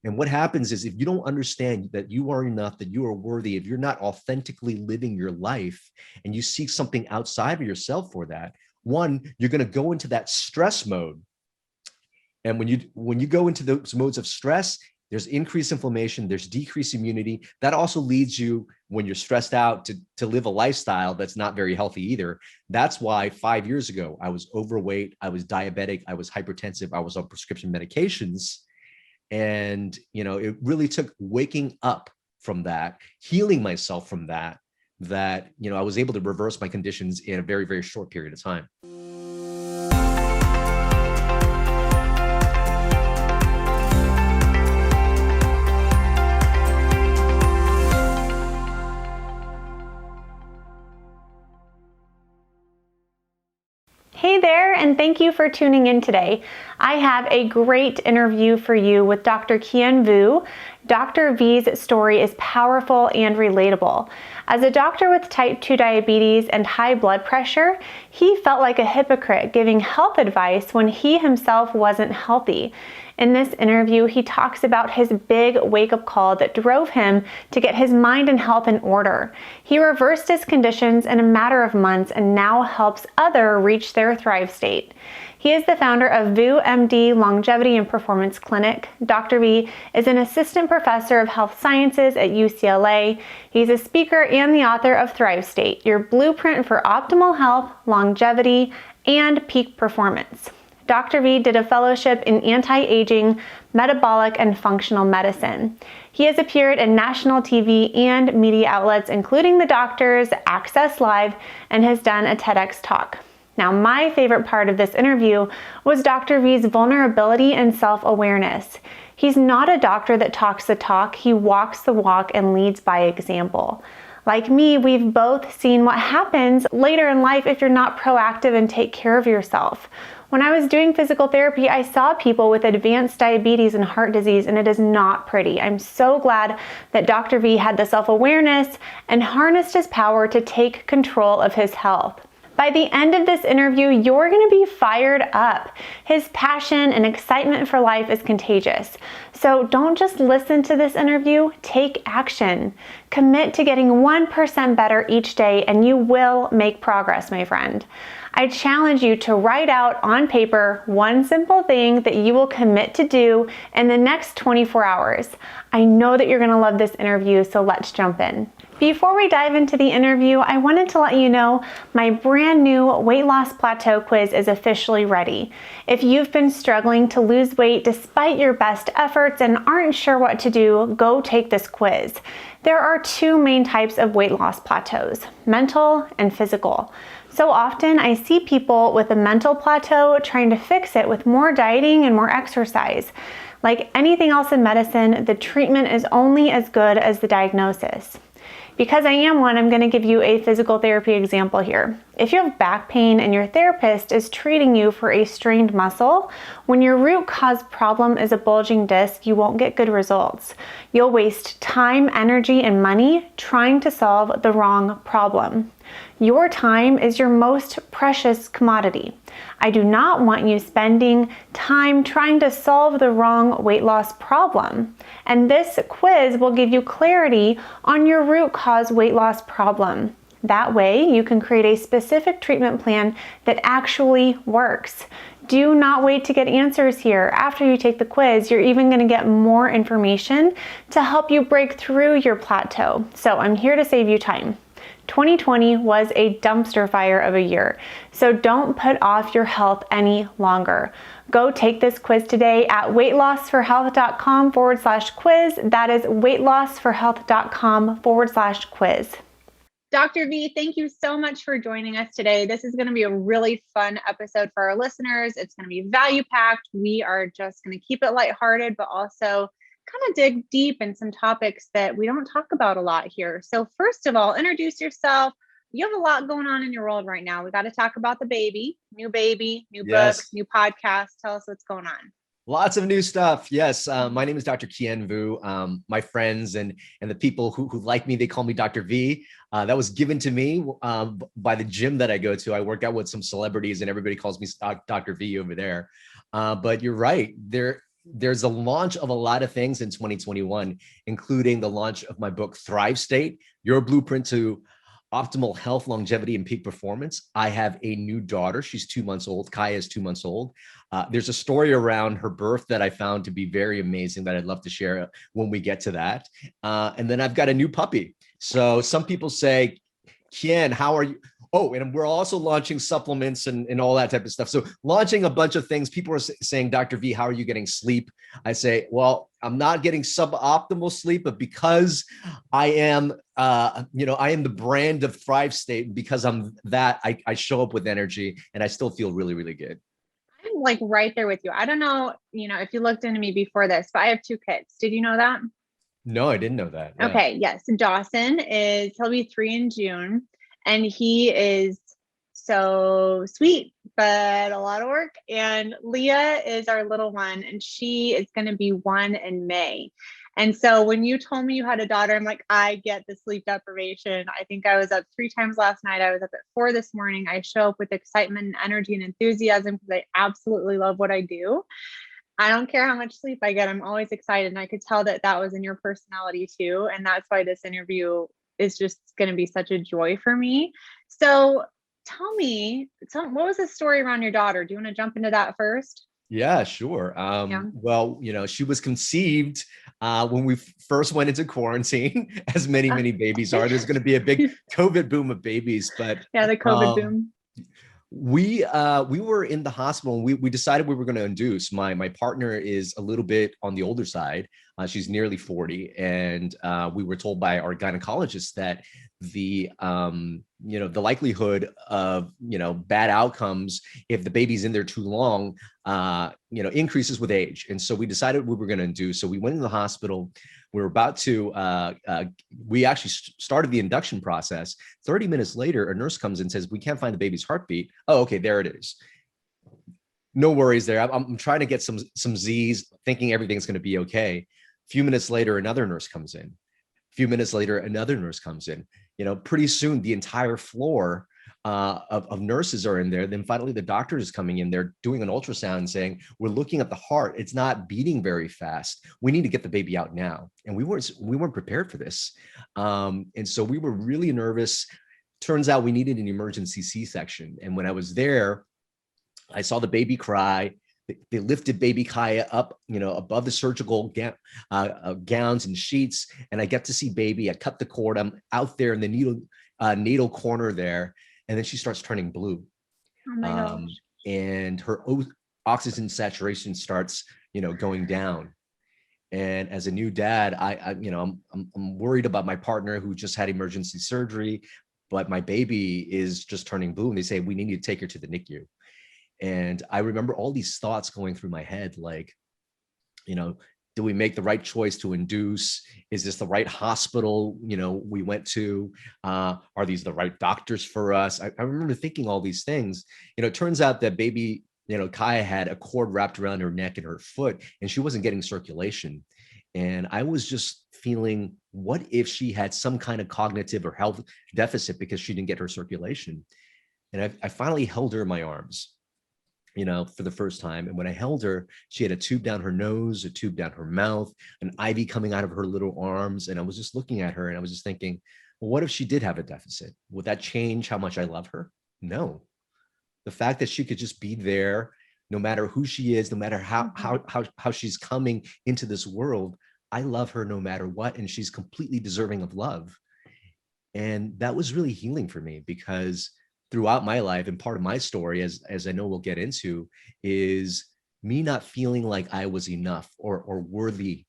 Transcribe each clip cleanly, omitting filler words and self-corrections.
And what happens is if you don't understand that you are enough, that you are worthy, if you're not authentically living your life and you seek something outside of yourself for that, one, you're going to go into that stress mode. And when you go into those modes of stress, there's increased inflammation, there's decreased immunity. That also leads you, when you're stressed out, to live a lifestyle that's not very healthy either. That's why 5 years ago, I was overweight, I was diabetic, I was hypertensive, I was on prescription medications. And, it really took waking up from that, healing myself from that, I was able to reverse my conditions in a very, very short period of time. Hey there, and thank you for tuning in today. I have a great interview for you with Dr. Kien Vuu. Dr. V's story is powerful and relatable. As a doctor with type 2 diabetes and high blood pressure, he felt like a hypocrite giving health advice when he himself wasn't healthy. In this interview, he talks about his big wake-up call that drove him to get his mind and health in order. He reversed his conditions in a matter of months and now helps others reach their Thrive state. He is the founder of Vuu MD Longevity and Performance Clinic. Dr. V is an assistant professor of health sciences at UCLA. He's a speaker and the author of Thrive State, your blueprint for optimal health, longevity, and peak performance. Dr. V did a fellowship in anti-aging, metabolic, and functional medicine. He has appeared in national TV and media outlets, including The Doctors, Access Live, and has done a TEDx talk. Now, my favorite part of this interview was Dr. V's vulnerability and self-awareness. He's not a doctor that talks the talk, he walks the walk and leads by example. Like me, we've both seen what happens later in life if you're not proactive and take care of yourself. When I was doing physical therapy, I saw people with advanced diabetes and heart disease, and it is not pretty. I'm so glad that Dr. V had the self-awareness and harnessed his power to take control of his health. By the end of this interview, you're going to be fired up. His passion and excitement for life is contagious. So don't just listen to this interview, take action. Commit to getting 1% better each day and you will make progress, my friend. I challenge you to write out on paper one simple thing that you will commit to do in the next 24 hours. I know that you're going to love this interview, so let's jump in. Before we dive into the interview, I wanted to let you know my brand new weight loss plateau quiz is officially ready. If you've been struggling to lose weight despite your best efforts and aren't sure what to do, go take this quiz. There are two main types of weight loss plateaus, mental and physical. So often I see people with a mental plateau trying to fix it with more dieting and more exercise. Like anything else in medicine, the treatment is only as good as the diagnosis. Because I am one, I'm going to give you a physical therapy example here. If you have back pain and your therapist is treating you for a strained muscle, when your root cause problem is a bulging disc, you won't get good results. You'll waste time, energy, and money trying to solve the wrong problem. Your time is your most precious commodity. I do not want you spending time trying to solve the wrong weight loss problem. And this quiz will give you clarity on your root cause weight loss problem. That way, you can create a specific treatment plan that actually works. Do not wait to get answers here. After you take the quiz, you're even going to get more information to help you break through your plateau. So I'm here to save you time. 2020 was a dumpster fire of a year, so don't put off your health any longer. Go take this quiz today at weightlossforhealth.com/quiz. That is weightlossforhealth.com/quiz. Dr. V, thank you so much for joining us today. This is going to be a really fun episode for our listeners. It's going to be value packed. We are just going to keep it lighthearted, but also kind of dig deep in some topics that we don't talk about a lot here. So first of all, introduce yourself. You have a lot going on in your world right now. We got to talk about the baby, new Yes. book, new podcast. Tell us what's going on. Lots of new stuff. Yes. My name is Dr. Kien Vuu. My friends and the people who like me, they call me Dr. V. That was given to me by the gym that I go to. I work out with some celebrities and everybody calls me Dr. V over there. But you're right. there's a launch of a lot of things in 2021, including the launch of my book, Thrive State, Your Blueprint to Optimal Health, Longevity, and Peak Performance. I have a new daughter. She's 2 months old. Kaya is 2 months old. There's a story around her birth that I found to be very amazing that I'd love to share when we get to that. And then I've got a new puppy. So some people say, Kien, how are you? Oh, and we're also launching supplements and all that type of stuff. So launching a bunch of things. People are saying, Dr. V, how are you getting sleep? I say, well, I'm not getting suboptimal sleep, but because I am, I am the brand of Thrive State, because I'm that, I show up with energy and I still feel really, really good. I'm like right there with you. I don't know, if you looked into me before this, but I have 2 kids. Did you know that? No, I didn't know that. Yeah. Okay. Yes. Dawson he'll be 3 in June, and he is so sweet, but a lot of work. And Leah is our little one, and she is going to be 1 in May. And so when you told me you had a daughter, I'm like, I get the sleep deprivation. I think I was up 3 times last night. I was up at 4 this morning. I show up with excitement and energy and enthusiasm because I absolutely love what I do. I don't care how much sleep I get. I'm always excited. And I could tell that that was in your personality too. And that's why this interview is just going to be such a joy for me. So tell me, what was the story around your daughter? Do you want to jump into that first? Yeah, sure. Yeah. Well, she was conceived when we first went into quarantine, as many babies are. There's going to be a big COVID boom of babies, but Yeah, the COVID boom. we were in the hospital and we decided we were going to induce. My partner is a little bit on the older side. She's nearly 40, and we were told by our gynecologist that the the likelihood of bad outcomes if the baby's in there too long increases with age. And so we decided we were going to induce. So we went in the hospital. We were about to we actually started the induction process. 30 minutes later, a nurse comes and says, we can't find the baby's heartbeat. Oh, okay, there it is. No worries there. I'm trying to get some Z's, thinking everything's going to be okay. A few minutes later, another nurse comes in. A few minutes later, another nurse comes in. Pretty soon the entire floor of nurses are in there. Then finally the doctor is coming in. They're doing an ultrasound and saying, we're looking at the heart. It's not beating very fast. We need to get the baby out now. And we weren't prepared for this. And so we were really nervous. Turns out we needed an emergency C-section. And when I was there, I saw the baby cry. They lifted baby Kaya up, above the surgical gowns and sheets, and I get to see baby. I cut the cord. I'm out there in the needle corner there, and then she starts turning blue. Oh my gosh. And her oxygen saturation starts, going down. And as a new dad, I'm worried about my partner who just had emergency surgery, but my baby is just turning blue, and they say we need to take her to the NICU. And I remember all these thoughts going through my head, like, do we make the right choice to induce? Is this the right hospital, we went to? Are these the right doctors for us? I remember thinking all these things. It turns out that baby, Kaya had a cord wrapped around her neck and her foot, and she wasn't getting circulation. And I was just feeling, what if she had some kind of cognitive or health deficit because she didn't get her circulation? And I finally held her in my arms, for the first time. And when I held her, she had a tube down her nose, a tube down her mouth, an IV coming out of her little arms. And I was just looking at her and I was just thinking, well, what if she did have a deficit? Would that change how much I love her? No. The fact that she could just be there, no matter who she is, no matter how she's coming into this world, I love her no matter what. And she's completely deserving of love. And that was really healing for me, because throughout my life, and part of my story, as I know we'll get into, is me not feeling like I was enough or worthy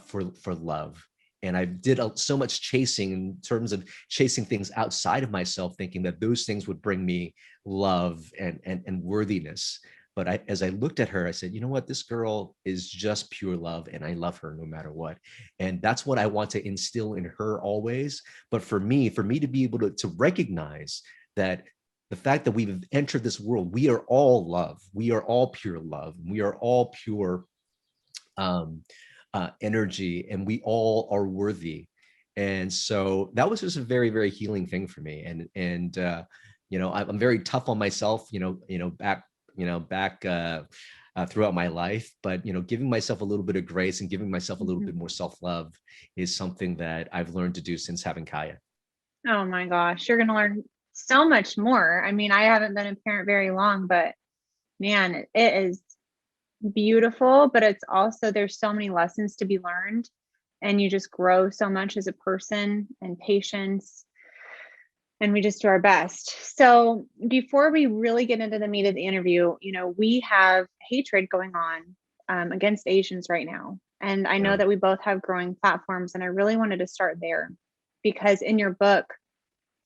for love. And I did so much chasing, in terms of chasing things outside of myself, thinking that those things would bring me love and worthiness. But as I looked at her, I said, you know what, this girl is just pure love, and I love her no matter what. And that's what I want to instill in her always. But for me to be able to recognize that the fact that we've entered this world, we are all love. We are all pure love. We are all pure energy, and we all are worthy. And so that was just a very, very healing thing for me. And I'm very tough on myself. Back throughout my life. But, giving myself a little bit of grace and giving myself a little bit Mhm. more self-love is something that I've learned to do since having Kaya. Oh my gosh, you're going to learn so much more. I mean, I haven't been a parent very long, but man, it is beautiful, but it's also, there's so many lessons to be learned, and you just grow so much as a person, and patience, and we just do our best. So before we really get into the meat of the interview, we have hatred going on against Asians right now. And I know Yeah. that we both have growing platforms, and I really wanted to start there because in your book,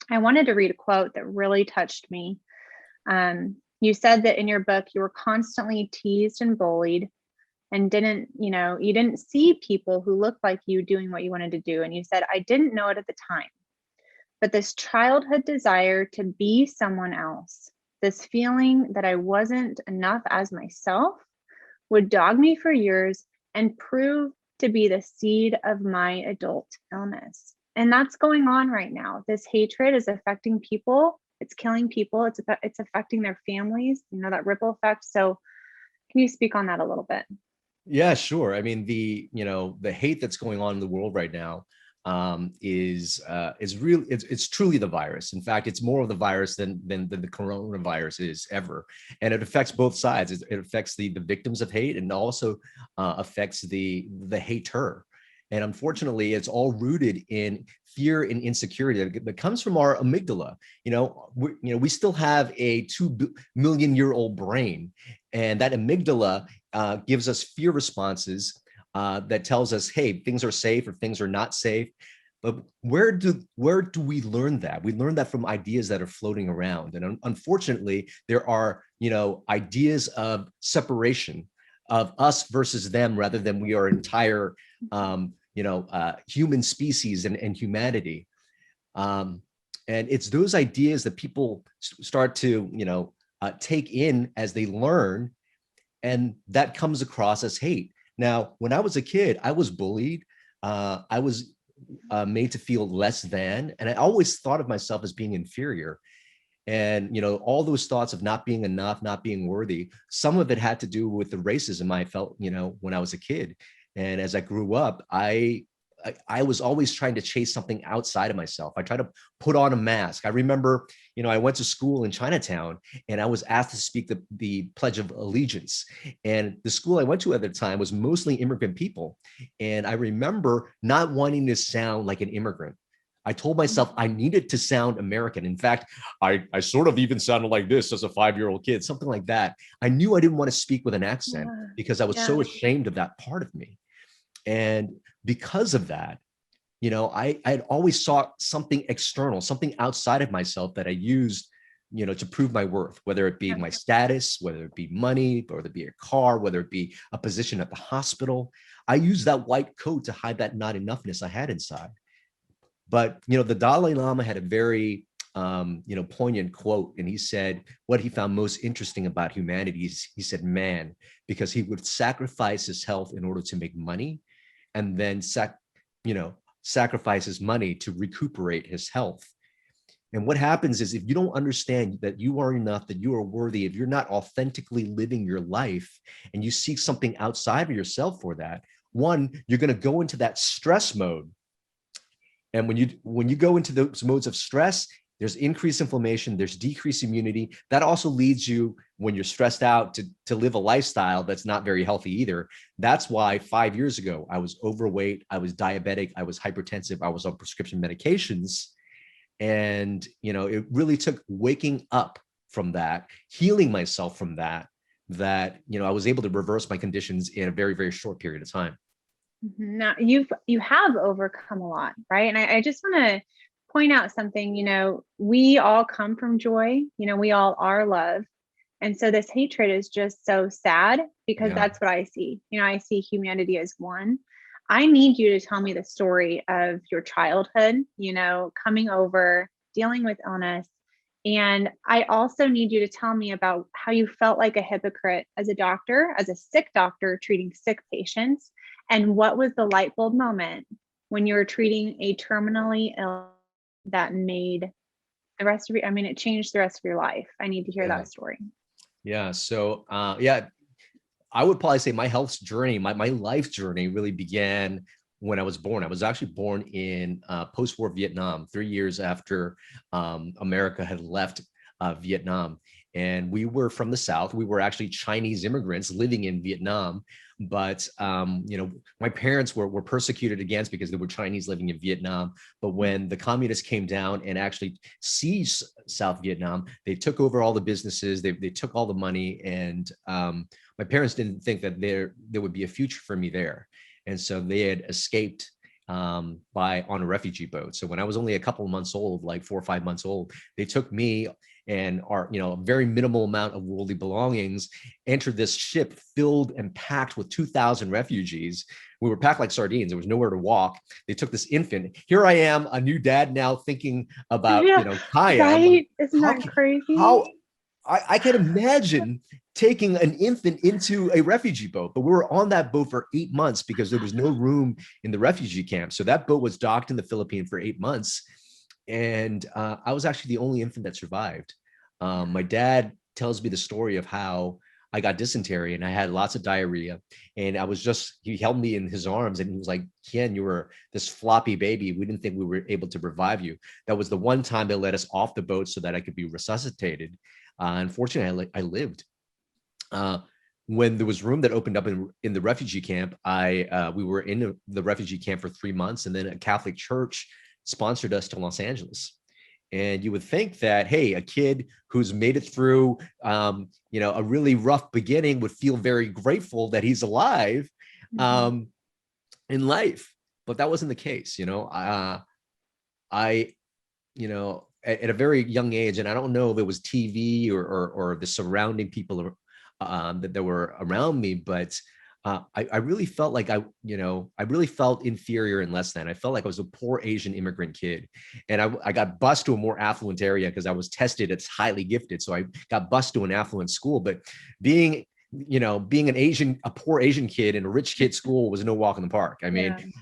I wanted to read a quote that really touched me. You said that in your book, you were constantly teased and bullied, and you didn't see people who looked like you doing what you wanted to do. And you said, I didn't know it at the time, but this childhood desire to be someone else, this feeling that I wasn't enough as myself, would dog me for years and prove to be the seed of my adult illness. And that's going on right now. This hatred is affecting people. It's killing people. It's affecting their families, that ripple effect. So can you speak on that a little bit? Yeah, sure. I mean, the hate that's going on in the world right now is real. It's truly the virus. In fact, it's more of the virus than the coronavirus is ever, and it affects both sides. It affects the victims of hate, and also affects the hater. And unfortunately, it's all rooted in fear and insecurity that comes from our amygdala. We still have a 2 million-year-old brain, and that amygdala gives us fear responses that tells us, hey, things are safe or things are not safe. But where do we learn that? We learn that from ideas that are floating around. And unfortunately, there are, ideas of separation of us versus them, rather than we are entire, human species and humanity. Um, and it's those ideas that people start to, take in as they learn, and that comes across as hate. Now, when I was a kid, I was bullied. I was made to feel less than, and I always thought of myself as being inferior. And all those thoughts of not being enough, not being worthy, some of it had to do with the racism I felt, when I was a kid. And as I grew up, I was always trying to chase something outside of myself. I tried to put on a mask. I remember, I went to school in Chinatown, and I was asked to speak the Pledge of Allegiance. And the school I went to at the time was mostly immigrant people. And I remember not wanting to sound like an immigrant. I told myself I needed to sound American. In fact, I sort of even sounded like this as a 5-year-old kid, something like that. I knew I didn't want to speak with an accent Yeah. because I was Yeah. so ashamed of that part of me. And because of that, I'd always sought something external, something outside of myself that I used, to prove my worth, whether it be Yeah. my status, whether it be money, whether it be a car, whether it be a position at the hospital. I used that white coat to hide that not enoughness I had inside. But, the Dalai Lama had a very, poignant quote, and he said what he found most interesting about humanity is, he said, man, because he would sacrifice his health in order to make money, and then sacrifice his money to recuperate his health. And what happens is, if you don't understand that you are enough, that you are worthy, if you're not authentically living your life, and you seek something outside of yourself for that, one, you're going to go into that stress mode. And when you go into those modes of stress, there's increased inflammation, there's decreased immunity. That also leads you, when you're stressed out, to live a lifestyle that's not very healthy either. That's why 5 years ago, I was overweight, I was diabetic, I was hypertensive, I was on prescription medications. And, it really took waking up from that, healing myself from that, I was able to reverse my conditions in a very, very short period of time. Now you have overcome a lot, right? And I just want to point out something. We all come from joy. We all are love, and so this hatred is just so sad because Yeah. that's what I see. I see humanity as one. I need you to tell me the story of your childhood. Coming over, dealing with illness. And I also need you to tell me about how you felt like a hypocrite as a doctor, as a sick doctor treating sick patients. And what was the light bulb moment when you were treating a terminally ill that made the rest of your, it changed the rest of your life? I need to hear Yeah. that story. Yeah. So, yeah, I would probably say my health journey, my life journey really began when I was born. I was actually born in post-war Vietnam, 3 years after America had left Vietnam. And we were from the South. We were actually Chinese immigrants living in Vietnam. But, my parents were persecuted against because they were Chinese living in Vietnam. But when the communists came down and actually seized South Vietnam, they took over all the businesses, they took all the money. And my parents didn't think that there would be a future for me there. And so they had escaped on a refugee boat. So when I was only a couple of months old, like 4 or 5 months old, they took me and our, a very minimal amount of worldly belongings, entered this ship filled and packed with 2,000 refugees. We were packed like sardines. There was nowhere to walk. They took this infant. Here I am, a new dad now, thinking about, Kaya. Right? Like, isn't that crazy? How I can imagine taking an infant into a refugee boat, but we were on that boat for 8 months because there was no room in the refugee camp. So that boat was docked in the Philippines for 8 months. And I was actually the only infant that survived. My dad tells me the story of how I got dysentery and I had lots of diarrhea. And he held me in his arms and he was like, Kien, you were this floppy baby. We didn't think we were able to revive you. That was the one time they let us off the boat so that I could be resuscitated. Unfortunately, I lived. When there was room that opened up in the refugee camp, we were in the refugee camp for 3 months, and then a Catholic church sponsored us to Los Angeles. And you would think that, hey, a kid who's made it through, a really rough beginning would feel very grateful that he's alive in life, but that wasn't the case. At a very young age, and I don't know if it was TV or the surrounding people that were around me, but I really felt like I really felt inferior and less than. I felt like I was a poor Asian immigrant kid, and I got bused to a more affluent area because I was tested as highly gifted. So I got bused to an affluent school, but being a poor Asian kid in a rich kid school was no walk in the park. I mean,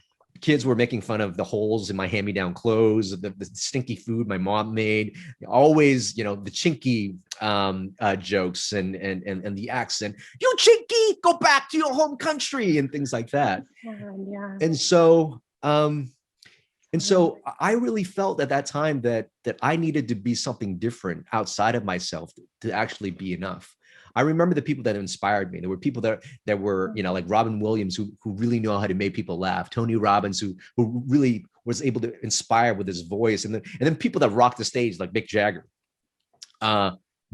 kids were making fun of the holes in my hand-me-down clothes, the stinky food my mom made, always, the chinky jokes and the accent, you chinky, go back to your home country, and things like that. Yeah. And so I really felt at that time that I needed to be something different outside of myself to actually be enough. I remember the people that inspired me. There were people that were, like Robin Williams, who really know how to make people laugh. Tony Robbins, who really was able to inspire with his voice. And then people that rocked the stage, like Mick Jagger.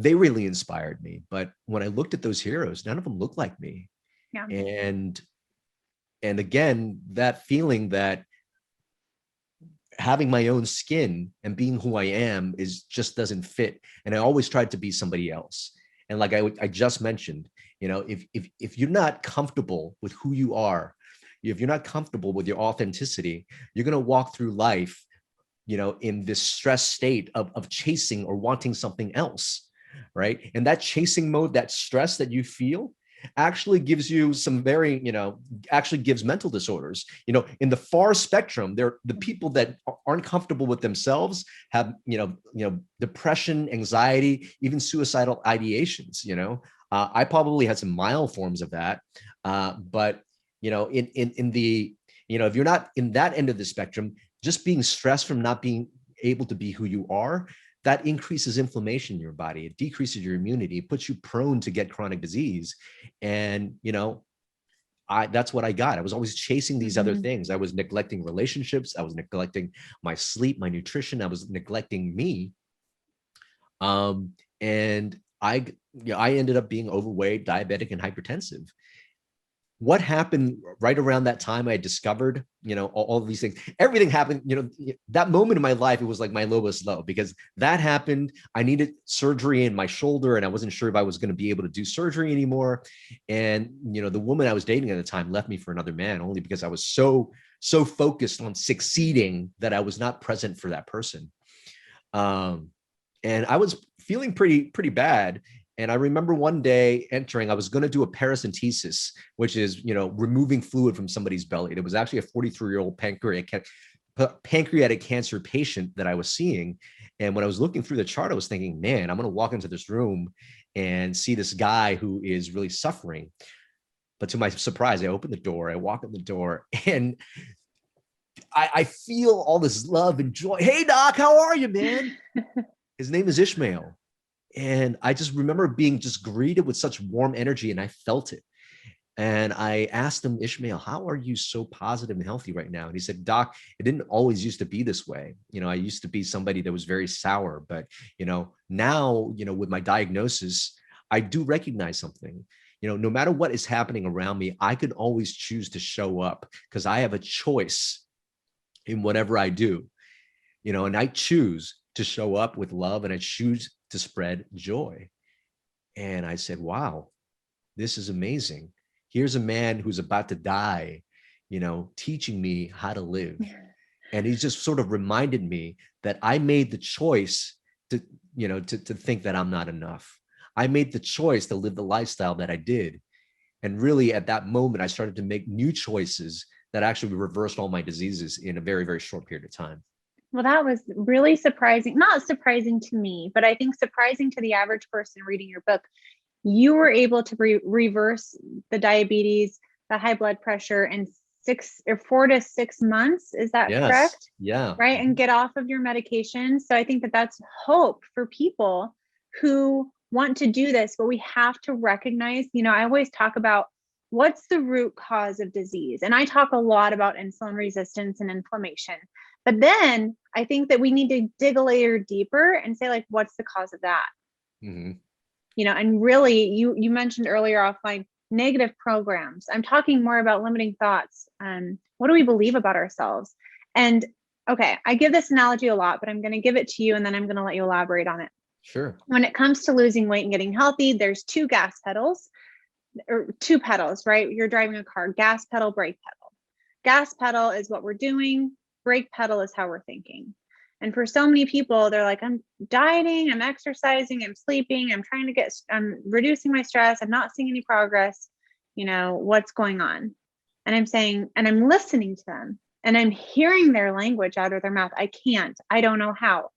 They really inspired me. But when I looked at those heroes, none of them looked like me. Yeah. And again, that feeling that having my own skin and being who I am just doesn't fit. And I always tried to be somebody else. And like I just mentioned, if you're not comfortable with who you are, if you're not comfortable with your authenticity, you're going to walk through life, in this stress state of chasing or wanting something else, right? And that chasing mode, that stress that you feel, actually gives you some very, actually gives mental disorders. In the far spectrum, the people that aren't comfortable with themselves have, depression, anxiety, even suicidal ideations. I probably had some mild forms of that, but in the, if you're not in that end of the spectrum, just being stressed from not being able to be who you are, that increases inflammation in your body. It decreases your immunity. It puts you prone to get chronic disease. And, that's what I got. I was always chasing these other things. I was neglecting relationships. I was neglecting my sleep, my nutrition. I was neglecting me. And I ended up being overweight, diabetic, and hypertensive. What happened right around that time I discovered, all of these things, everything happened, that moment in my life, it was like my lowest low, because that happened. I needed surgery in my shoulder and I wasn't sure if I was going to be able to do surgery anymore. And, the woman I was dating at the time left me for another man, only because I was so focused on succeeding that I was not present for that person. And I was feeling pretty bad. And I remember one day I was going to do a paracentesis, which is, removing fluid from somebody's belly. It was actually a 43-year-old pancreatic cancer patient that I was seeing. And when I was looking through the chart, I was thinking, man, I'm going to walk into this room and see this guy who is really suffering. But to my surprise, I open the door, I walk in the door, and I feel all this love and joy. Hey, Doc, how are you, man? His name is Ishmael. And I just remember being just greeted with such warm energy, and I felt it. And I asked him, Ishmael, how are you so positive and healthy right now? And he said, Doc, it didn't always used to be this way. I used to be somebody that was very sour, but, now, with my diagnosis, I do recognize something. No matter what is happening around me, I can always choose to show up because I have a choice in whatever I do, and I choose to show up with love, and I choose to spread joy. And I said, wow, this is amazing. Here's a man who's about to die, teaching me how to live. And he just sort of reminded me that I made the choice to, to think that I'm not enough. I made the choice to live the lifestyle that I did. And really at that moment, I started to make new choices that actually reversed all my diseases in a very, very short period of time. Well, that was really surprising. Not surprising to me, but I think surprising to the average person reading your book. You were able to reverse the diabetes, the high blood pressure in 4 to 6 months. Is that correct? Yeah. Right. And get off of your medication. So I think that that's hope for people who want to do this, but we have to recognize, I always talk about what's the root cause of disease. And I talk a lot about insulin resistance and inflammation. But then I think that we need to dig a layer deeper and say, like, what's the cause of that? Mm-hmm. And really, you mentioned earlier offline, negative programs. I'm talking more about limiting thoughts. What do we believe about ourselves? And okay, I give this analogy a lot, but I'm going to give it to you and then I'm going to let you elaborate on it. Sure. When it comes to losing weight and getting healthy, there's two gas pedals or two pedals, right? You're driving a car, gas pedal, brake pedal. Gas pedal is what we're doing. Brake pedal is how we're thinking. And for so many people, they're like, I'm dieting, I'm exercising, I'm sleeping, I'm reducing my stress. I'm not seeing any progress. What's going on? And I'm saying, and I'm listening to them and I'm hearing their language out of their mouth. I don't know how,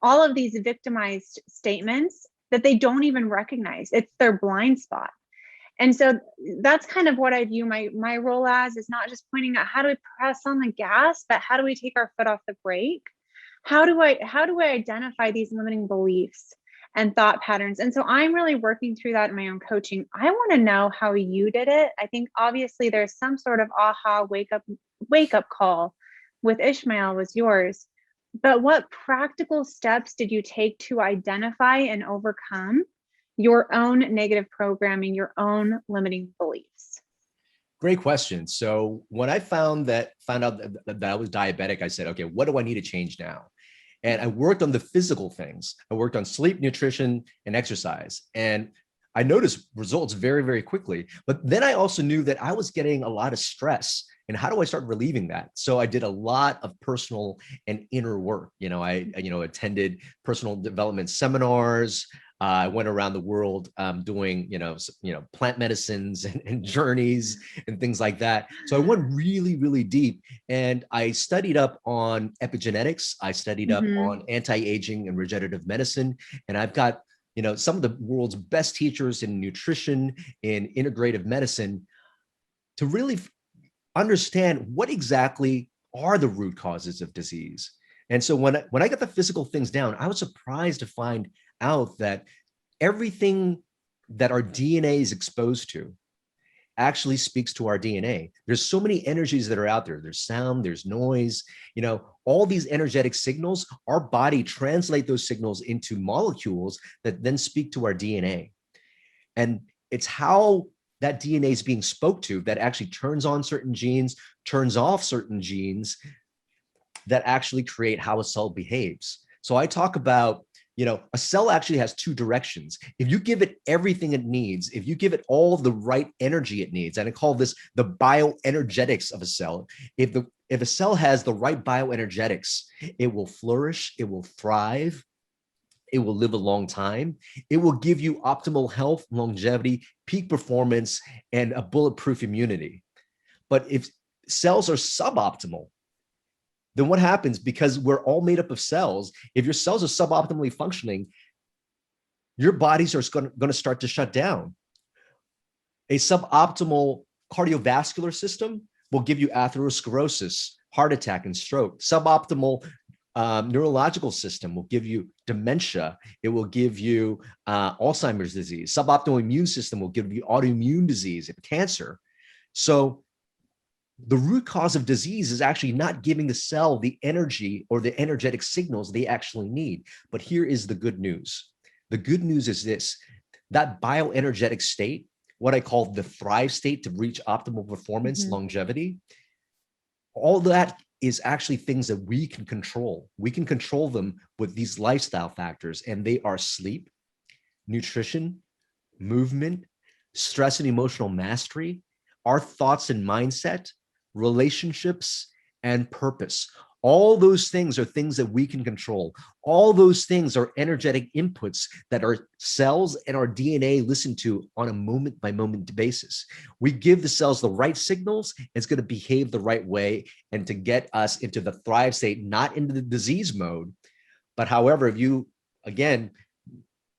all of these victimized statements that they don't even recognize. It's their blind spot. And so that's kind of what I view my role as, is not just pointing out how do we press on the gas, but how do we take our foot off the brake? How do I identify these limiting beliefs and thought patterns? And so I'm really working through that in my own coaching. I want to know how you did it. I think obviously there's some sort of aha wake up call with Ishmael was yours. But what practical steps did you take to identify and overcome your own negative programming, your own limiting beliefs? Great question. So when I found out that I was diabetic, I said, okay, what do I need to change now? And I worked on the physical things. I worked on sleep, nutrition, and exercise. And I noticed results very, very quickly. But then I also knew that I was getting a lot of stress. And how do I start relieving that? So I did a lot of personal and inner work. I attended personal development seminars. I went around the world doing, plant medicines and journeys and things like that. So I went really, really deep, and I studied up on epigenetics. I studied up on anti-aging and regenerative medicine. And I've got, some of the world's best teachers in nutrition, in integrative medicine, to really understand what exactly are the root causes of disease. And so when I got the physical things down, I was surprised to find out that everything that our DNA is exposed to actually speaks to our DNA. There's so many energies that are out there. There's sound, there's noise, all these energetic signals, our body translate those signals into molecules that then speak to our DNA. And it's how that DNA is being spoke to that actually turns on certain genes, turns off certain genes that actually create how a cell behaves. So I talk about, a cell actually has two directions. If you give it everything it needs, if you give it all the right energy it needs, and I call this the bioenergetics of a cell. If a cell has the right bioenergetics, it will flourish, it will thrive, it will live a long time. It will give you optimal health, longevity, peak performance, and a bulletproof immunity. But if cells are suboptimal, then what happens? Because we're all made up of cells. If your cells are suboptimally functioning, your bodies are going to start to shut down. A suboptimal cardiovascular system will give you atherosclerosis, heart attack, and stroke. Suboptimal neurological system will give you dementia. It will give you Alzheimer's disease. Suboptimal immune system will give you autoimmune disease and cancer. So the root cause of disease is actually not giving the cell the energy or the energetic signals they actually need. But here is the good news. The good news is this: that bioenergetic state, what I call the thrive state to reach optimal performance, longevity, all that is actually things that we can control. We can control them with these lifestyle factors, and they are sleep, nutrition, movement, stress and emotional mastery, our thoughts and mindset, relationships, and purpose. All those things are things that we can control. All those things are energetic inputs that our cells and our DNA listen to on a moment by moment basis. We give the cells the right signals, it's going to behave the right way and to get us into the thrive state, not into the disease mode. But however, if you, again,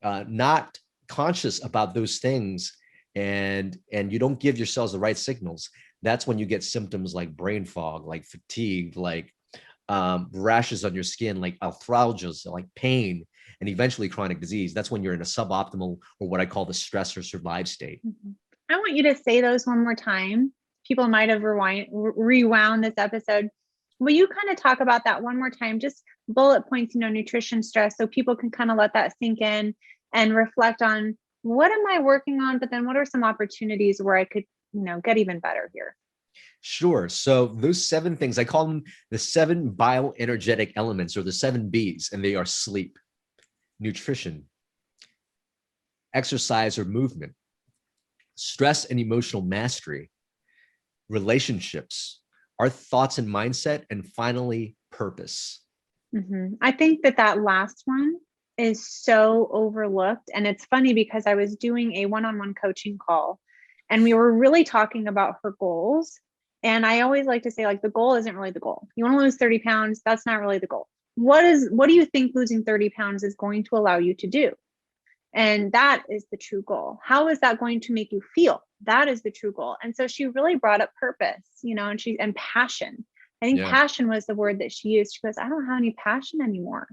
not conscious about those things and you don't give your cells the right signals, that's when you get symptoms like brain fog, like fatigue, like rashes on your skin, like arthralgias, like pain, and eventually chronic disease. That's when you're in a suboptimal, or what I call the stress or survive state. I want you to say those one more time. People might have rewound this episode. Will you kind of talk about that one more time? Just bullet points, nutrition, stress, so people can kind of let that sink in and reflect on, what am I working on? But then what are some opportunities where I could, get even better here? Sure. So those 7 things, I call them the 7 bioenergetic elements, or the 7 B's, and they are sleep, nutrition, exercise or movement, stress and emotional mastery, relationships, our thoughts and mindset, and finally, purpose. I think that last one is so overlooked. And it's funny because I was doing a one-on-one coaching call and we were really talking about her goals. And I always like to say, like, the goal isn't really the goal. You want to lose 30 pounds. That's not really the goal. What do you think losing 30 pounds is going to allow you to do? And that is the true goal. How is that going to make you feel? That is the true goal. And so she really brought up purpose, and passion. I think passion was the word that she used. She goes, I don't have any passion anymore.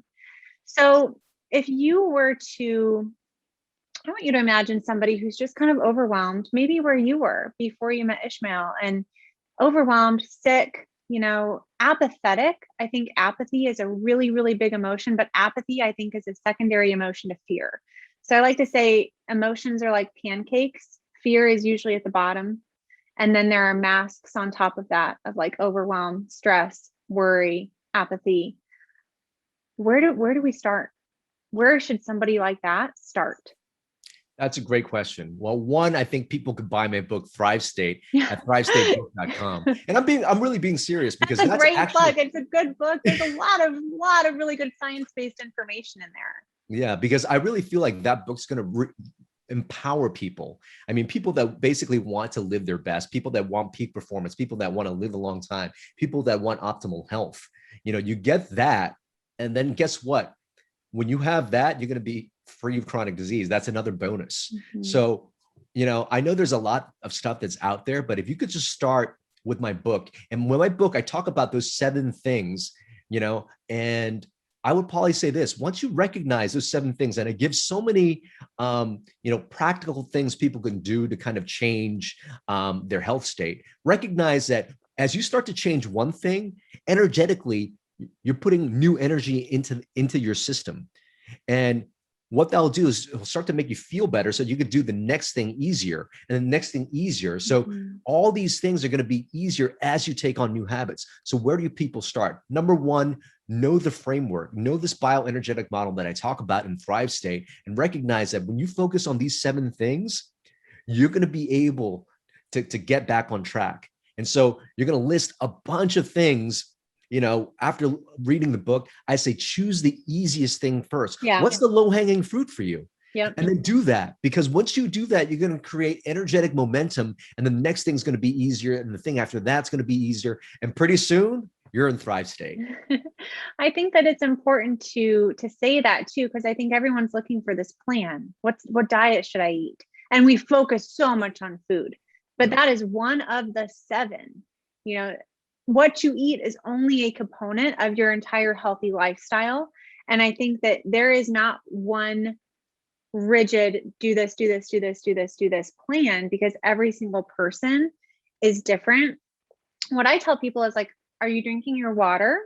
So if you were to, I want you to imagine somebody who's just kind of overwhelmed, maybe where you were before you met Ishmael, and overwhelmed, sick, apathetic. I think apathy is a really, really big emotion, but apathy, I think, is a secondary emotion to fear. So I like to say emotions are like pancakes. Fear is usually at the bottom. And then there are masks on top of that of like overwhelm, stress, worry, apathy. Where do we start? Where should somebody like that start? That's a great question. Well, one, I think people could buy my book Thrive State at thrivestatebook.com. And I'm really being serious, because that's a great book. It's a good book. There's a lot of really good science-based information in there. Yeah, because I really feel like that book's going to empower people. I mean, people that basically want to live their best, people that want peak performance, people that want to live a long time, people that want optimal health. You get that. And then guess what? When you have that, you're going to be free of chronic disease. That's another bonus. So, I know there's a lot of stuff that's out there, but if you could just start with my book, and with my book, I talk about those 7 things, and I would probably say this: once you recognize those 7 things, and it gives so many, practical things people can do to kind of change their health state. Recognize that as you start to change one thing, energetically, you're putting new energy into your system. And what that'll do is it'll start to make you feel better, so you could do the next thing easier and the next thing easier. So all these things are going to be easier as you take on new habits. So where do people start? Number 1, know the framework, know this bioenergetic model that I talk about in Thrive State, and recognize that when you focus on these 7 things, you're going to be able to get back on track. And so you're going to list a bunch of things. After reading the book, I say, choose the easiest thing first. What's the low-hanging fruit for you? And then do that, because once you do that, you're going to create energetic momentum, and the next thing's going to be easier, and the thing after that's going to be easier. And pretty soon you're in Thrive State. I think that it's important to say that too, because I think everyone's looking for this plan. What diet should I eat? And we focus so much on food, but that is one of the 7. You know, what you eat is only a component of your entire healthy lifestyle. And I think that there is not one rigid do this plan, because every single person is different. What I tell people is like, are you drinking your water?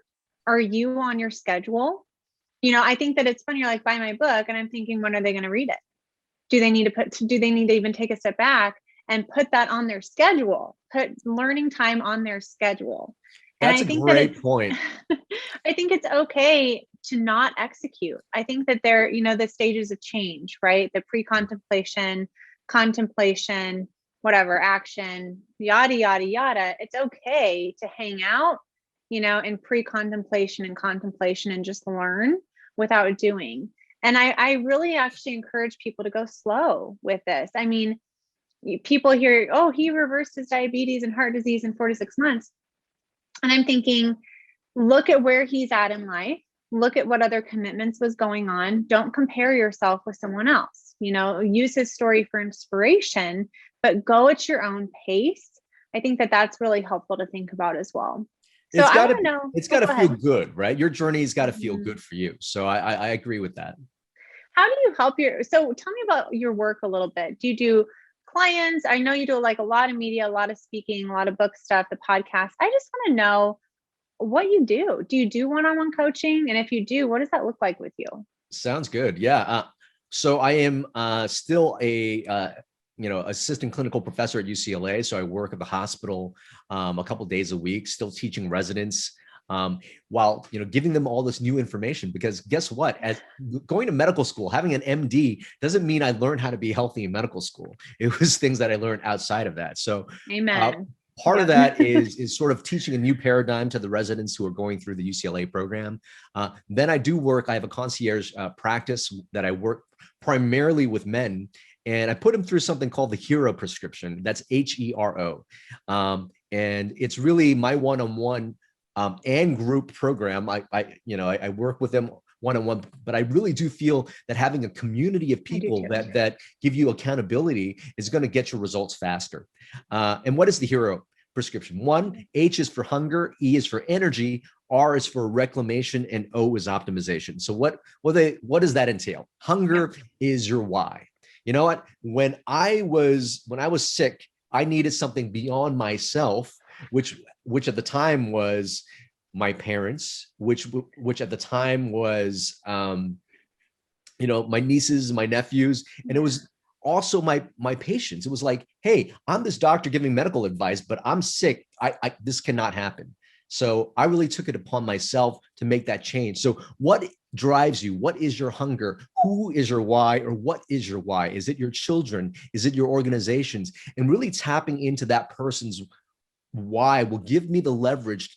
Are you on your schedule? You know, I think that it's funny, you're like, buy my book, and I'm thinking, when are they going to read it? Do they need to even take a step back and put that on their schedule, put learning time on their schedule? And That's I a think great point. I think it's okay to not execute. I think that there, you know, the stages of change, right? The pre-contemplation, contemplation, whatever, action, yada, yada, yada. It's okay to hang out, you know, in pre-contemplation and contemplation and just learn without doing. And I really actually encourage people to go slow with this. I mean, people hear, oh, he reversed his diabetes and heart disease in 4 to 6 months. And I'm thinking, look at where he's at in life. Look at what other commitments was going on. Don't compare yourself with someone else. You know, use his story for inspiration, but go at your own pace. I think that that's really helpful to think about as well. So I want to know. It's got to go feel ahead. good, right? Your journey's got to feel Mhm. good for you. So I agree with that. How do you help so tell me about your work a little bit. Do you do clients? I know you do like a lot of media, a lot of speaking, a lot of book stuff, the podcast. I just want to know what you do. Do you do one-on-one coaching? And if you do, what does that look like with you? Sounds good. Yeah. So I am still a assistant clinical professor at UCLA. So I work at the hospital a couple of days a week, still teaching residents, while giving them all this new information. Because guess what? As going to medical school, having an MD doesn't mean I learned how to be healthy in medical school. It was things that I learned outside of that. So Amen. part of that is sort of teaching a new paradigm to the residents who are going through the UCLA program. Then I have a concierge practice that I work primarily with men, and I put them through something called the HERO prescription. That's HERO. And it's really my one-on-one and group program. I work with them one-on-one, but I really do feel that having a community of people that give you accountability is going to get your results faster. And what is the HERO prescription? 1, H is for hunger, E is for energy, R is for reclamation, and O is optimization. So what does that entail? Hunger is your why. You know what? When I was sick, I needed something beyond myself, which at the time was my parents, which at the time was my nieces, my nephews, and it was also my patients. It was like, hey, I'm this doctor giving medical advice, but I'm sick. This cannot happen. So I really took it upon myself to make that change. So what drives you? What is your hunger? Who is your why, or what is your why? Is it your children? Is it your organizations? And really tapping into that person's why will give me the leverage,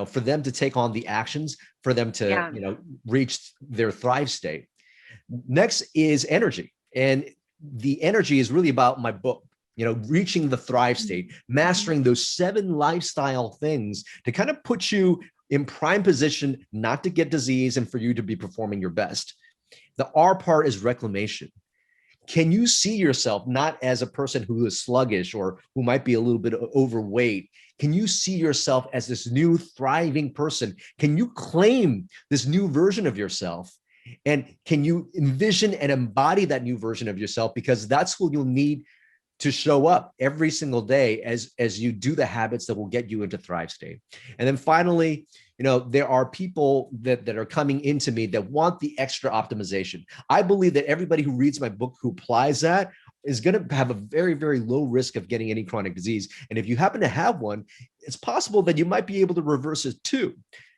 for them to take on the actions, for them to, reach their thrive state. Next is energy. And the energy is really about my book, reaching the thrive state, mastering those 7 lifestyle things to kind of put you in prime position, not to get disease and for you to be performing your best. The R part is reclamation. Can you see yourself not as a person who is sluggish or who might be a little bit overweight? Can you see yourself as this new thriving person? Can you claim this new version of yourself? And can you envision and embody that new version of yourself? Because that's who you'll need to show up every single day as you do the habits that will get you into thrive state. And then finally, there are people that are coming into me that want the extra optimization. I believe that everybody who reads my book, who applies that, is going to have a very, very low risk of getting any chronic disease. And if you happen to have one, it's possible that you might be able to reverse it too.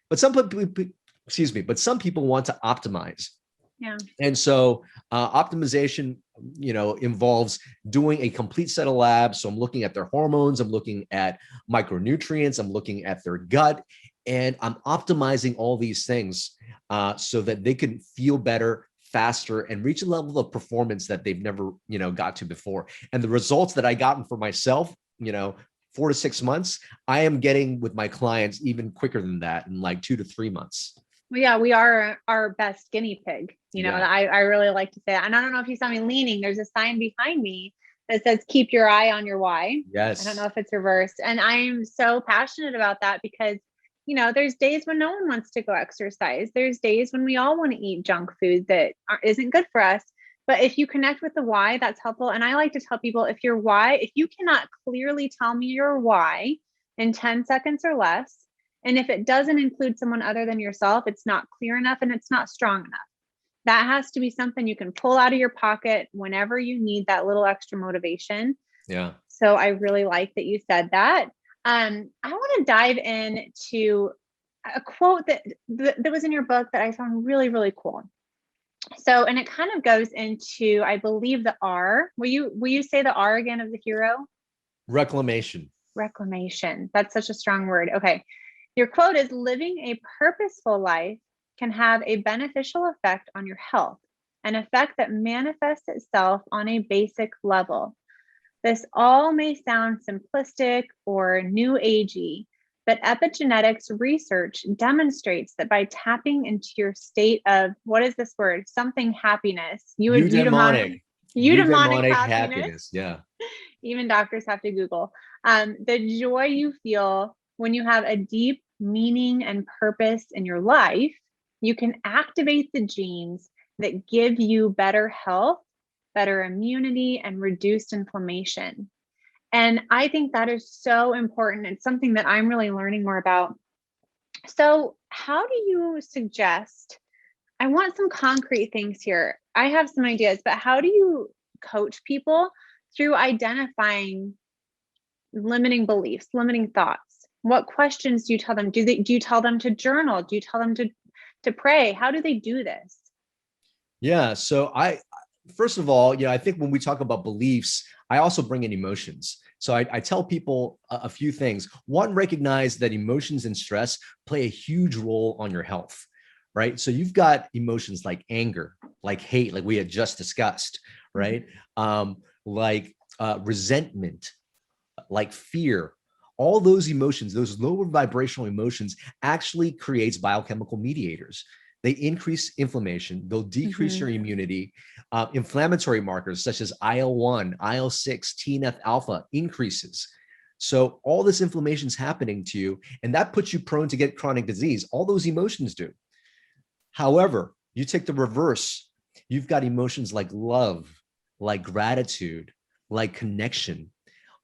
But some people want to optimize. Yeah. And so optimization, involves doing a complete set of labs. So I'm looking at their hormones, I'm looking at micronutrients, I'm looking at their gut, and I'm optimizing all these things so that they can feel better, faster, and reach a level of performance that they've never, got to before. And the results that I gotten for myself, 4 to 6 months, I am getting with my clients even quicker than that in like 2 to 3 months. Well, yeah, we are our best guinea pig. You know, and I really like to say that. And I don't know if you saw me leaning, there's a sign behind me that says, keep your eye on your why. Yes. I don't know if it's reversed. And I'm so passionate about that because, you know, there's days when no one wants to go exercise. There's days when we all want to eat junk food that isn't good for us. But if you connect with the why, that's helpful. And I like to tell people, if you cannot clearly tell me your why in 10 seconds or less, and if it doesn't include someone other than yourself, it's not clear enough and it's not strong enough. That has to be something you can pull out of your pocket whenever you need that little extra motivation. Yeah. So I really like that you said that. I want to dive into a quote that was in your book that I found really, really cool. So, and it kind of goes into, I believe, the R. Will you say the R again of the hero? Reclamation. Reclamation. That's such a strong word. Okay. Your quote is, living a purposeful life can have a beneficial effect on your health, an effect that manifests itself on a basic level. This all may sound simplistic or new agey, but epigenetics research demonstrates that by tapping into your state of, what is this word? Something happiness. Eudaimonic happiness. Yeah. Even doctors have to Google. The joy you feel when you have a deep meaning and purpose in your life, you can activate the genes that give you better health, better immunity, and reduced inflammation. And I think that is so important. It's something that I'm really learning more about. So how do you suggest, I want some concrete things here. I have some ideas, but how do you coach people through identifying limiting beliefs, limiting thoughts? What questions do you tell them? Do you tell them to journal? Do you tell them to pray? How do they do this? Yeah. So first of all, I think when we talk about beliefs, I also bring in emotions. So I tell people a few things. One, recognize that emotions and stress play a huge role on your health, right? So you've got emotions like anger, like hate, like we had just discussed, right? Like resentment, like fear. All those emotions, those lower vibrational emotions, actually creates biochemical mediators. They increase inflammation. They'll decrease your immunity. Inflammatory markers such as IL-1, IL-6, TNF-alpha increases. So all this inflammation is happening to you, and that puts you prone to get chronic disease. All those emotions do. However, you take the reverse. You've got emotions like love, like gratitude, like connection.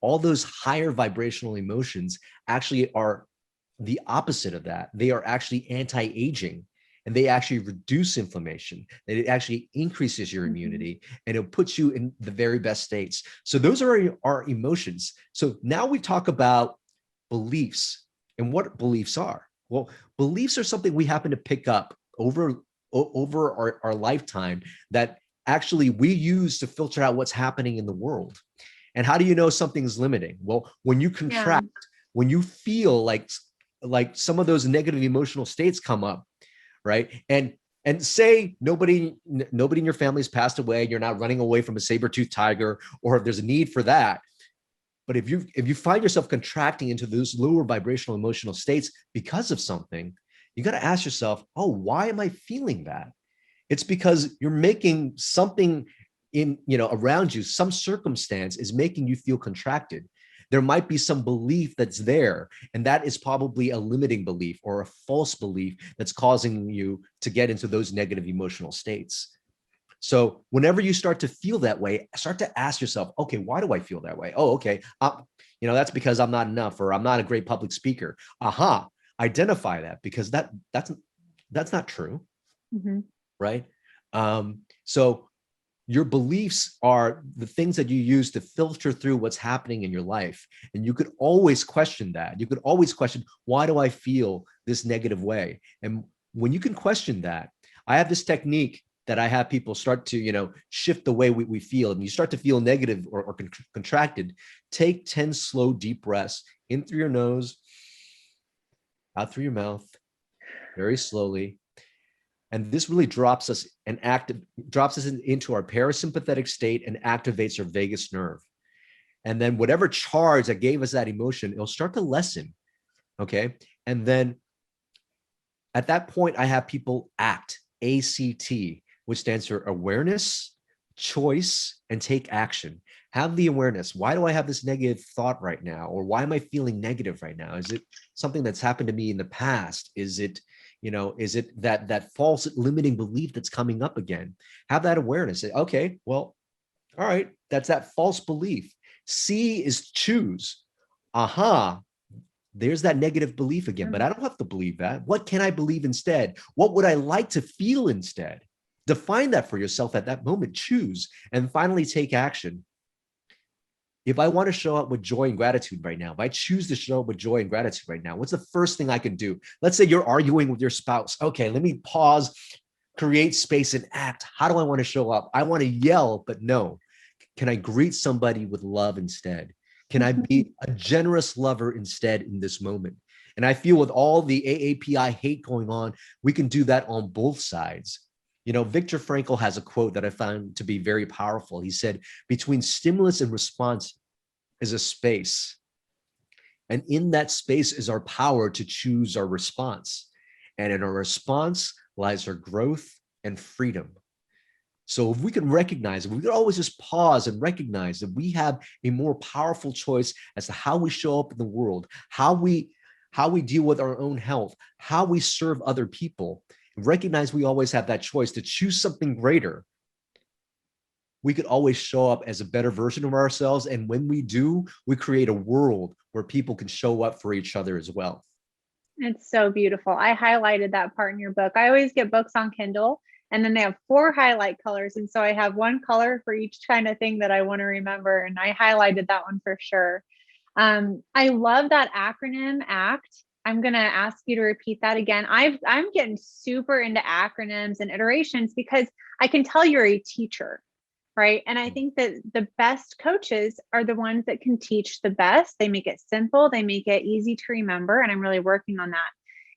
All those higher vibrational emotions actually are the opposite of that. They are actually anti-aging, and they actually reduce inflammation. It actually increases your immunity, and it puts you in the very best states. So those are our emotions. So now we talk about beliefs and what beliefs are. Well, beliefs are something we happen to pick up over our lifetime that actually we use to filter out what's happening in the world. And how do you know something's limiting? Well, when you contract, when you feel like some of those negative emotional states come up, right? And say nobody in your family's passed away, you're not running away from a saber-toothed tiger, or if there's a need for that. But if you find yourself contracting into those lower vibrational emotional states because of something, you got to ask yourself, oh, why am I feeling that? It's because you're making something around you, some circumstance is making you feel contracted. There might be some belief that's there, and that is probably a limiting belief or a false belief that's causing you to get into those negative emotional states. So whenever you start to feel that way, start to ask yourself, okay, why do I feel that way? Oh, okay. That's because I'm not enough, or I'm not a great public speaker. Identify that, because that's not true. Right. So your beliefs are the things that you use to filter through what's happening in your life. And you could always question that. You could always question, why do I feel this negative way? And when you can question that, I have this technique that I have people start to, shift the way we feel. And you start to feel negative or contracted, take 10 slow, deep breaths in through your nose, out through your mouth, very slowly. And this really drops us into our parasympathetic state and activates our vagus nerve. And then whatever charge that gave us that emotion, it'll start to lessen. Okay. And then at that point, I have people ACT. which stands for awareness, choice, and take action. Have the awareness. Why do I have this negative thought right now? Or why am I feeling negative right now? Is it something that's happened to me in the past? Is it, is it that false limiting belief that's coming up again? Have that awareness. Say, okay, well, all right, that's that false belief. C is choose. Aha, there's that negative belief again, but I don't have to believe that. What can I believe instead? What would I like to feel instead? Define that for yourself at that moment, choose, and finally take action. If I want to show up with joy and gratitude right now, if I choose to show up with joy and gratitude right now, what's the first thing I can do? Let's say you're arguing with your spouse. Okay, let me pause, create space, and act. How do I want to show up? I want to yell, but no. Can I greet somebody with love instead? Can I be a generous lover instead in this moment? And I feel with all the AAPI hate going on, we can do that on both sides. Viktor Frankl has a quote that I found to be very powerful. He said, between stimulus and response is a space. And in that space is our power to choose our response. And in our response lies our growth and freedom. So if we can recognize, if we could always just pause and recognize that we have a more powerful choice as to how we show up in the world, how we deal with our own health, how we serve other people, recognize we always have that choice to choose something greater. We could always show up as a better version of ourselves. And when we do, we create a world where people can show up for each other as well. It's so beautiful. I highlighted that part in your book. I always get books on Kindle, and then they have 4 highlight colors. And so I have one color for each kind of thing that I want to remember. And I highlighted that one for sure. I love that acronym ACT. I'm going to ask you to repeat that again. I'm getting super into acronyms and iterations because I can tell you're a teacher, right? And I think that the best coaches are the ones that can teach the best. They make it simple. They make it easy to remember. And I'm really working on that.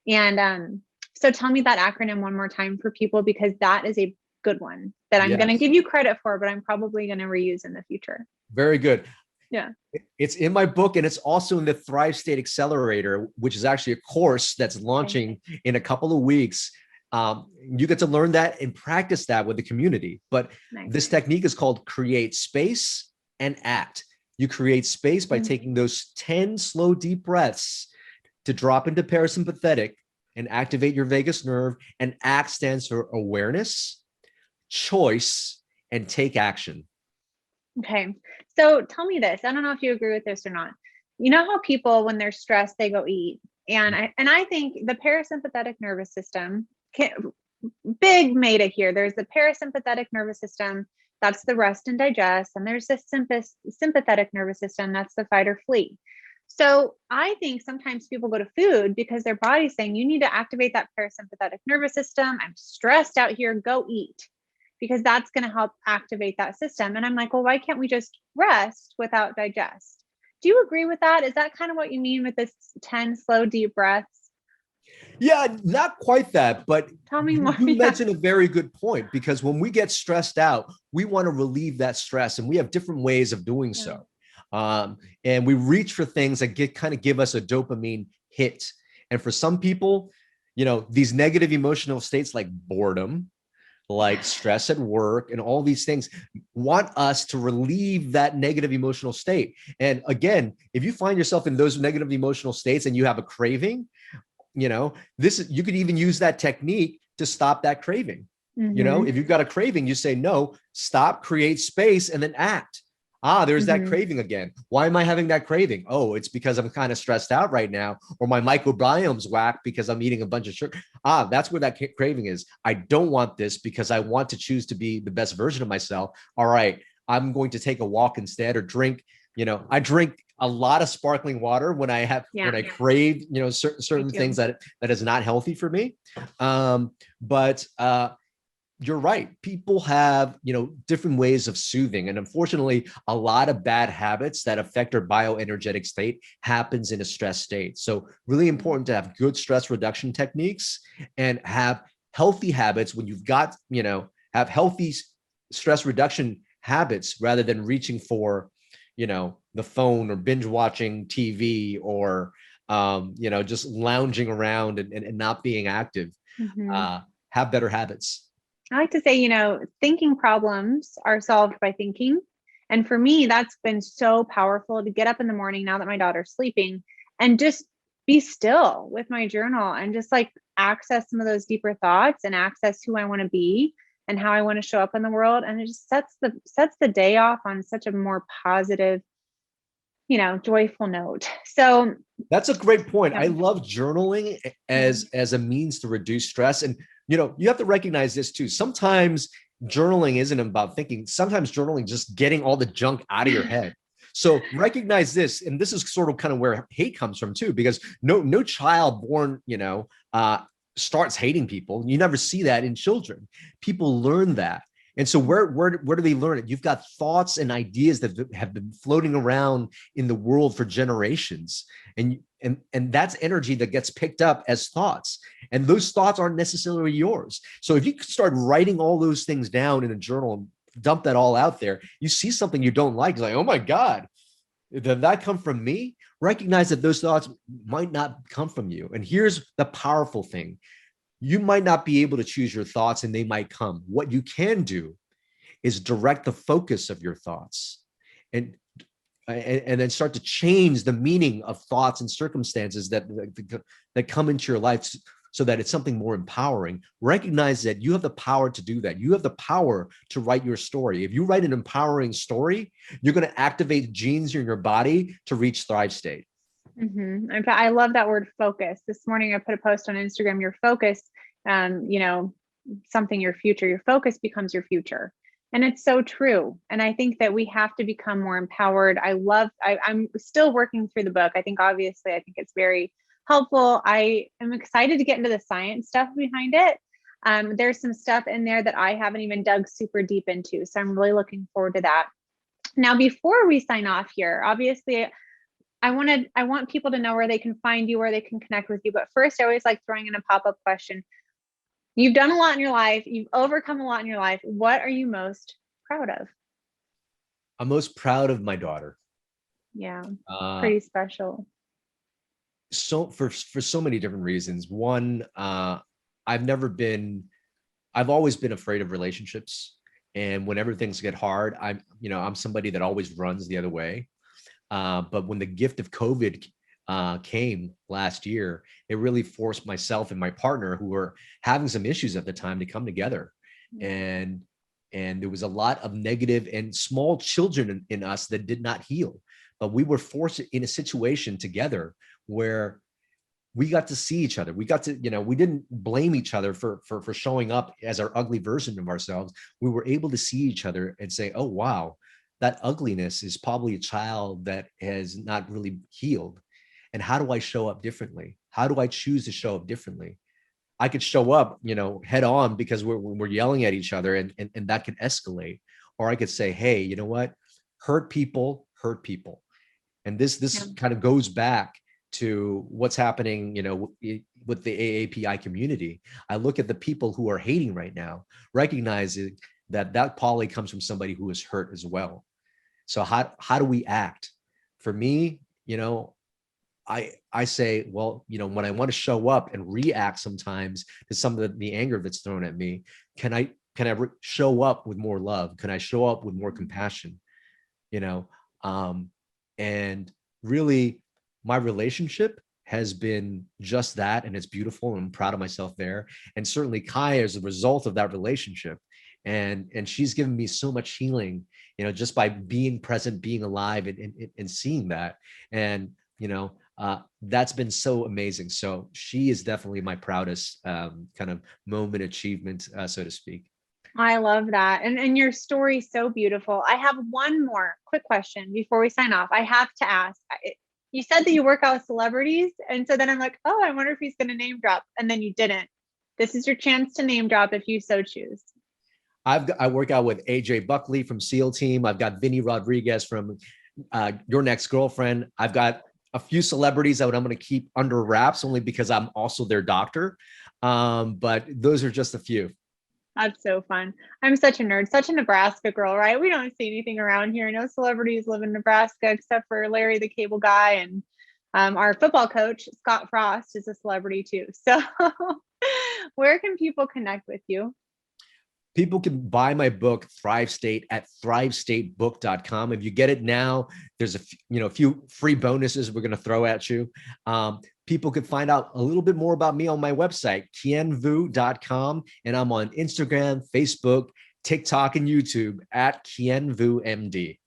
And so tell me that acronym one more time for people, because that is a good one that I'm going to give you credit for, but I'm probably going to reuse in the future. Very good. Yeah. It's in my book, and it's also in the Thrive State Accelerator, which is actually a course that's launching in a couple of weeks. You get to learn that and practice that with the community. But this technique is called create space and act. You create space by taking those 10 slow, deep breaths to drop into parasympathetic and activate your vagus nerve. And ACT stands for awareness, choice, and take action. Okay. So tell me this. I don't know if you agree with this or not. You know how people, when they're stressed, they go eat. And I think the parasympathetic nervous system, big meta here. There's the parasympathetic nervous system. That's the rest and digest. And there's the sympathetic nervous system. That's the fight or flee. So I think sometimes people go to food because their body's saying, you need to activate that parasympathetic nervous system. I'm stressed out here. Go eat, because that's going to help activate that system. And I'm like, well, why can't we just rest without digest? Do you agree with that? Is that kind of what you mean with this 10 slow, deep breaths? Yeah, not quite that, but tell me more. You mentioned a very good point, because when we get stressed out, we want to relieve that stress, and we have different ways of doing so. And we reach for things that kind of give us a dopamine hit. And for some people, these negative emotional states like boredom, like stress at work, and all these things want us to relieve that negative emotional state. And again, if you find yourself in those negative emotional states and you have a craving, you could even use that technique to stop that craving. If you've got a craving, you say, no, stop, create space, and then act. There's that craving again. Why am I having that craving? Oh, it's because I'm kind of stressed out right now, or my microbiome's whacked because I'm eating a bunch of sugar. That's where that craving is. I don't want this because I want to choose to be the best version of myself. All right, I'm going to take a walk instead, or drink. I drink a lot of sparkling water when I crave, certain things that is not healthy for me. But you're right. People have, different ways of soothing. And unfortunately, a lot of bad habits that affect our bioenergetic state happens in a stress state. So really important to have good stress reduction techniques and have healthy habits when you've got, have healthy stress reduction habits rather than reaching for, the phone or binge watching TV or, just lounging around and not being active. Have better habits. I like to say, thinking problems are solved by thinking. And for me, that's been so powerful to get up in the morning now that my daughter's sleeping and just be still with my journal and just like access some of those deeper thoughts and access who I want to be and how I want to show up in the world. And it just sets the day off on such a more positive, joyful note. So That's a great point. yeah. I love journaling as a means to reduce stress. And you have to recognize this too. Sometimes journaling isn't about thinking. Sometimes journaling just getting all the junk out of your head. So recognize this, and this is sort of kind of where hate comes from too, because no child born, starts hating people. You never see that in children. People learn that. And so where do they learn it? You've got thoughts and ideas that have been floating around in the world for generations. And that's energy that gets picked up as thoughts. And those thoughts aren't necessarily yours. So if you start writing all those things down in a journal and dump that all out there, you see something you don't like, it's like, oh my God, did that come from me? Recognize that those thoughts might not come from you. And here's the powerful thing. You might not be able to choose your thoughts and they might come. What you can do is direct the focus of your thoughts and then start to change the meaning of thoughts and circumstances that come into your life so that it's something more empowering. Recognize that you have the power to do that. You have the power to write your story. If you write an empowering story, you're going to activate genes in your body to reach thrive state. Mm-hmm. In fact, I love that word focus. This morning, I put a post on Instagram, your focus, something your future, your focus becomes your future. And it's so true. And I think that we have to become more empowered. I'm still working through the book. I think it's very helpful. I am excited to get into the science stuff behind it. There's some stuff in there that I haven't even dug super deep into. So I'm really looking forward to that. Now, before we sign off here, obviously, I want people to know where they can find you, where they can connect with you. But first, I always like throwing in a pop-up question. You've done a lot in your life. You've overcome a lot in your life. What are you most proud of? I'm most proud of my daughter. Yeah, pretty special. So for so many different reasons. One, I've always been afraid of relationships. And whenever things get hard, I'm somebody that always runs the other way. But when the gift of COVID came last year, it really forced myself and my partner, who were having some issues at the time, to come together. And there was a lot of negative and small children in us that did not heal. But we were forced in a situation together where we got to see each other. We got to, we didn't blame each other for showing up as our ugly version of ourselves. We were able to see each other and say, oh, wow, that ugliness is probably a child that has not really healed. And how do I show up differently? How do I choose to show up differently? I could show up, head on because we're yelling at each other and that could escalate. Or I could say, hey, you know what? Hurt people hurt people. And this kind of goes back to what's happening, with the AAPI community. I look at the people who are hating right now, recognizing that probably comes from somebody who is hurt as well. So how do we act? For me, I say, well, when I want to show up and react sometimes to some of the anger that's thrown at me, can I show up with more love? Can I show up with more compassion? And really, my relationship has been just that, and it's beautiful, and I'm proud of myself there. And certainly Kai is a result of that relationship. And she's given me so much healing, just by being present, being alive, and seeing that. And, that's been so amazing. So she is definitely my proudest kind of moment achievement, so to speak. I love that. And your story is so beautiful. I have one more quick question before we sign off. I have to ask. You said that you work out with celebrities. And so then I'm like, oh, I wonder if he's going to name drop. And then you didn't. This is your chance to name drop if you so choose. I work out with AJ Buckley from SEAL Team. I've got Vinny Rodriguez from Your Next Girlfriend. I've got a few celebrities that I'm going to keep under wraps only because I'm also their doctor. But those are just a few. That's so fun. I'm such a nerd, such a Nebraska girl, right? We don't see anything around here. No celebrities live in Nebraska except for Larry the Cable Guy, and our football coach, Scott Frost, is a celebrity too. So where can people connect with you? People can buy my book, Thrive State, at thrivestatebook.com. If you get it now, there's a few free bonuses we're going to throw at you. People can find out a little bit more about me on my website, kienvuu.com. And I'm on Instagram, Facebook, TikTok, and YouTube at Kien Vuu MD.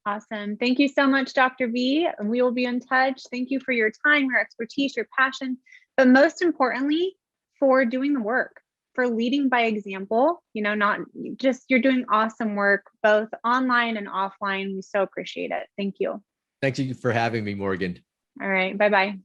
Awesome. Thank you so much, Dr. V. We will be in touch. Thank you for your time, your expertise, your passion, but most importantly, for doing the work, for leading by example, not just, you're doing awesome work, both online and offline. We so appreciate it. Thank you. Thank you for having me, Morgan. All right. Bye-bye.